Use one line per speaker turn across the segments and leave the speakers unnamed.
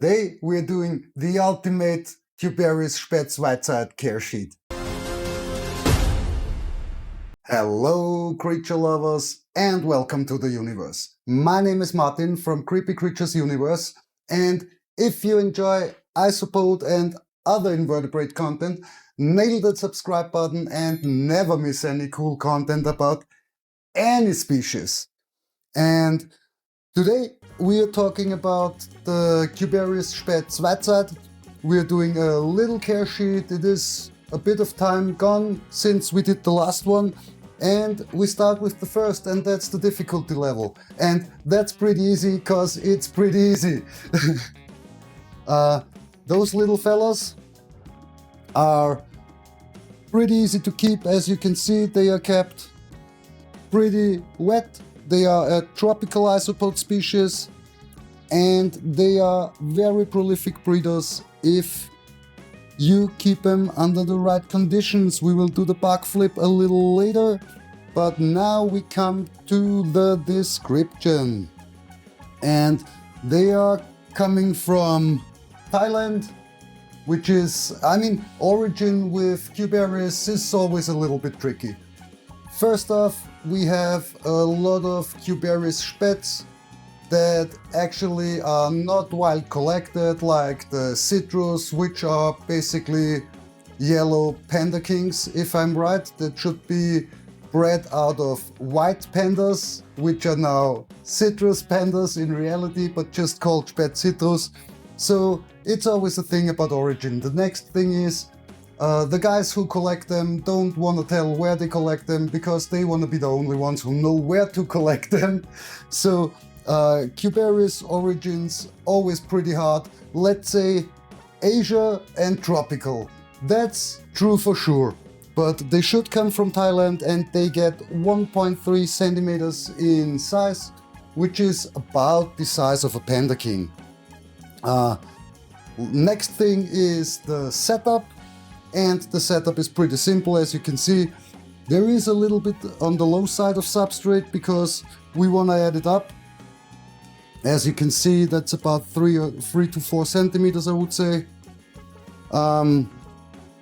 Today we're doing the ultimate Cubaris Spätzweizheit care sheet. Hello creature lovers and welcome to the universe. My name is Martin from Creepy Creatures Universe, and if you enjoy Isopod and other invertebrate content, nail that subscribe button and never miss any cool content about any species. And today we are talking about the Cubaris Spätzweizheit. We're doing a little care sheet. It is a bit of time gone since we did the last one, and we start with the first, and that's the difficulty level. And that's pretty easy because it's pretty easy. Those little fellas are pretty easy to keep. As you can see, they are kept pretty wet. They are a tropical isopod species, and they are very prolific breeders if you keep them under the right conditions. We will do the bug flip a little later, but now we come to the description. And they are coming from Thailand, which is, origin with Cubaris is always a little bit tricky. First off, we have a lot of Cubaris Spätz that actually are not wild collected, like the citrus, which are basically yellow panda kings, if I'm right. That should be bred out of white pandas, which are now citrus pandas in reality, but just called Spät citrus. So it's always a thing about origin. The next thing is, the guys who collect them don't want to tell where they collect them because they want to be the only ones who know where to collect them. So Cubaris origins always pretty hard. Let's say Asia and tropical. That's true for sure. But they should come from Thailand, and they get 1.3 centimeters in size, which is about the size of a panda king. Next thing is the setup. And the setup is pretty simple. As you can see, there is a little bit on the low side of substrate because we want to add it up. As you can see, that's about 3 to 4 centimeters, I would say.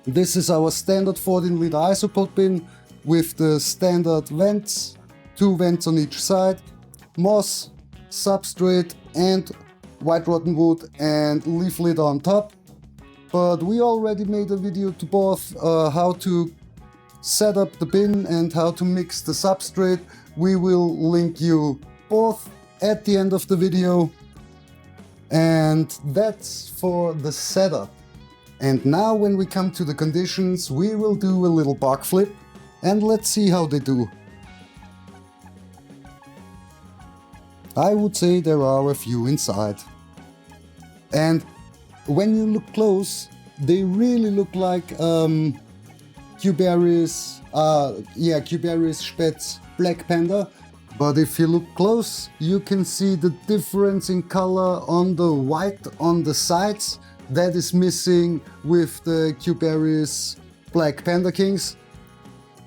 This is our standard 14-liter isopod bin with the standard vents, 2 vents on each side, moss, substrate, and white rotten wood and leaf litter on top. But we already made a video to both how to set up the bin and how to mix the substrate. We will link you both at the end of the video. And that's for the setup. And now when we come to the conditions, we will do a little bug flip and let's see how they do. I would say there are a few inside. And when you look close, they really look like Cubaris Spätz black panda. But if you look close, you can see the difference in color on the white on the sides. That is missing with the Cubaris black panda kings,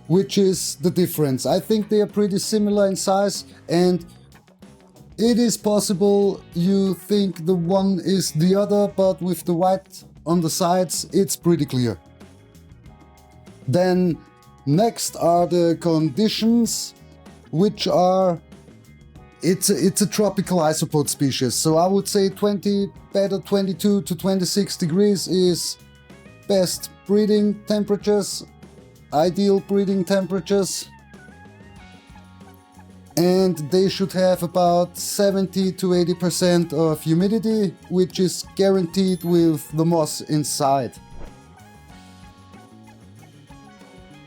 which is the difference. I think they are pretty similar in size, and it is possible you think the one is the other, but with the white on the sides, it's pretty clear. Then next are the conditions, which are, it's a tropical isopod species. So I would say 22 to 26 degrees is best breeding temperatures, ideal breeding temperatures. And they should have about 70 to 80% of humidity, which is guaranteed with the moss inside.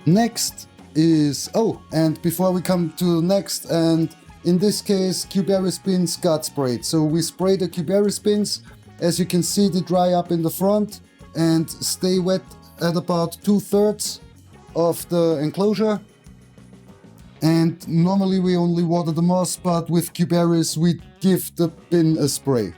Next is, and before we come to the next, and in this case Cubaris bins got sprayed. So we spray the Cubaris bins. As you can see, they dry up in the front and stay wet at about 2/3 of the enclosure. And normally we only water the moss, but with Cubaris we give the bin a spray.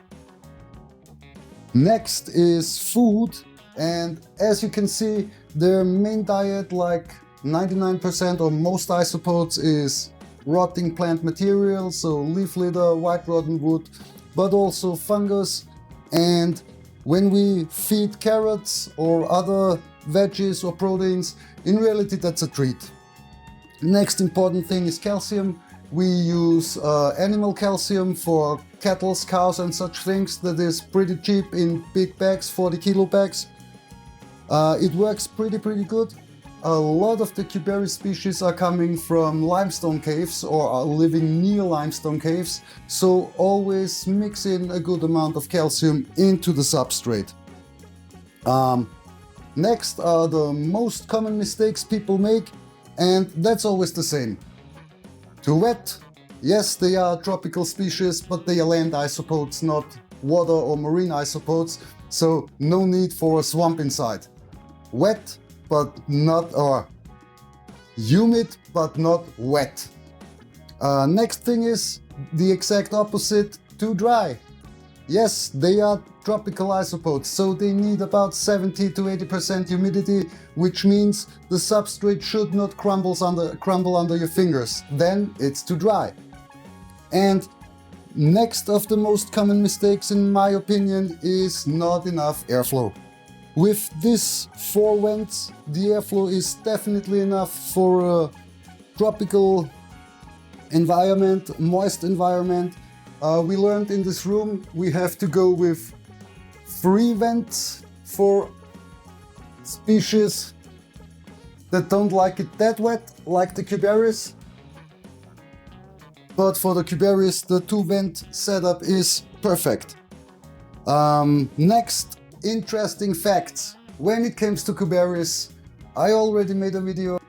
Next is food, and as you can see, their main diet, like 99% of most isopods, is rotting plant material, so leaf litter, white rotten wood, but also fungus, And when we feed carrots or other veggies or proteins, in reality that's a treat. Next important thing is calcium. We use animal calcium for cattle, cows and such things. That is pretty cheap in big bags, 40 kilo bags. It works pretty good. A lot of the Cubaris species are coming from limestone caves or are living near limestone caves, so always mix in a good amount of calcium into the substrate. Next are the most common mistakes people make, and that's always the same. Too wet. Yes, they are tropical species, but they are land isopods, not water or marine isopods, so no need for a swamp inside. Wet, but not, or humid, but not wet. Next thing is the exact opposite, too dry. Yes, they are tropical isopods, so they need about 70 to 80% humidity, which means the substrate should not crumble under your fingers. Then it's too dry. And next of the most common mistakes, in my opinion, is not enough airflow. With these 4 vents, the airflow is definitely enough for a tropical environment, moist environment. We learned in this room we have to go with 3 vents for species that don't like it that wet, like the Cubaris. But for the Cubaris, the 2-vent setup is perfect. Next, interesting facts. When it comes to Cubaris, I already made a video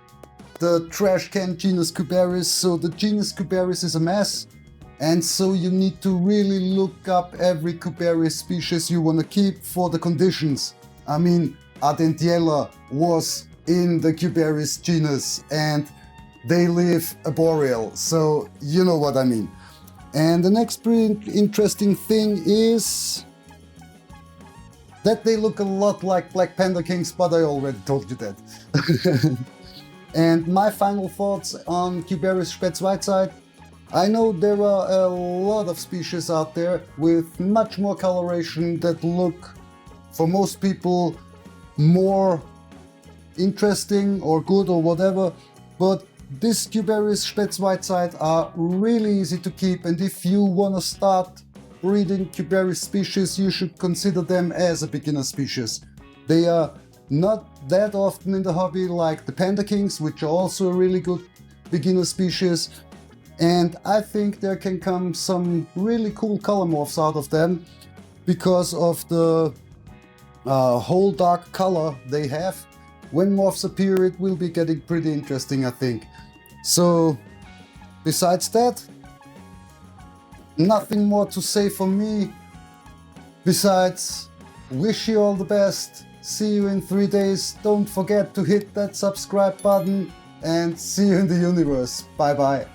the trash can genus Cubaris. So the genus Cubaris is a mess, and so you need to really look up every Cubaris species you want to keep for the conditions. I mean, Ardentiella was in the Cubaris genus and they live arboreal, so you know what I mean. And the next pretty interesting thing is that they look a lot like black panda kings, but I already told you that. And my final thoughts on Cubaris Spätzweizheit. I know there are a lot of species out there with much more coloration that look, for most people, more interesting or good or whatever, but this Cubaris Spätzweizheit are really easy to keep, and if you want to start breeding Cubaris species, you should consider them as a beginner species. They are not that often in the hobby like the Panda Kings, which are also a really good beginner species, and I think there can come some really cool color morphs out of them because of the whole dark color they have. When morphs appear, it will be getting pretty interesting, I think. So, besides that, nothing more to say from me. Besides, wish you all the best. See you in 3 days. Don't forget to hit that subscribe button and see you in the universe. Bye bye.